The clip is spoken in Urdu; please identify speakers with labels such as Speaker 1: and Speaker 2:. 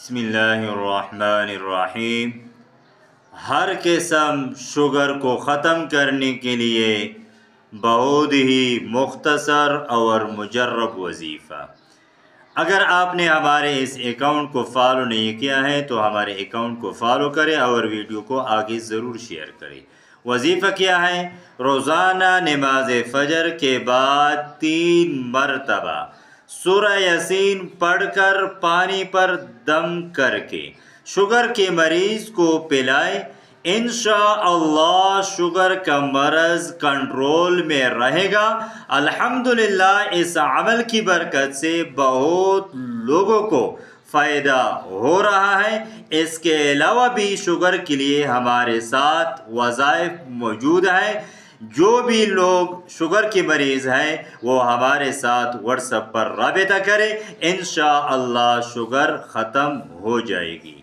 Speaker 1: بسم اللہ الرحمن الرحیم۔ ہر قسم شوگر کو ختم کرنے کے لیے بہت ہی مختصر اور مجرب وظیفہ۔ اگر آپ نے ہمارے اس اکاؤنٹ کو فالو نہیں کیا ہے تو ہمارے اکاؤنٹ کو فالو کریں اور ویڈیو کو آگے ضرور شیئر کریں۔ وظیفہ کیا ہے؟ روزانہ نماز فجر کے بعد 3 مرتبہ سورہ یاسین پڑھ کر پانی پر دم کر کے شوگر کے مریض کو پلائیں۔ انشاءاللہ شوگر کا مرض کنٹرول میں رہے گا۔ الحمدللہ اس عمل کی برکت سے بہت لوگوں کو فائدہ ہو رہا ہے۔ اس کے علاوہ بھی شوگر کے لیے ہمارے ساتھ وظائف موجود ہیں۔ جو بھی لوگ شوگر کے مریض ہیں وہ ہمارے ساتھ واٹس ایپ پر رابطہ کریں، انشاءاللہ شوگر ختم ہو جائے گی۔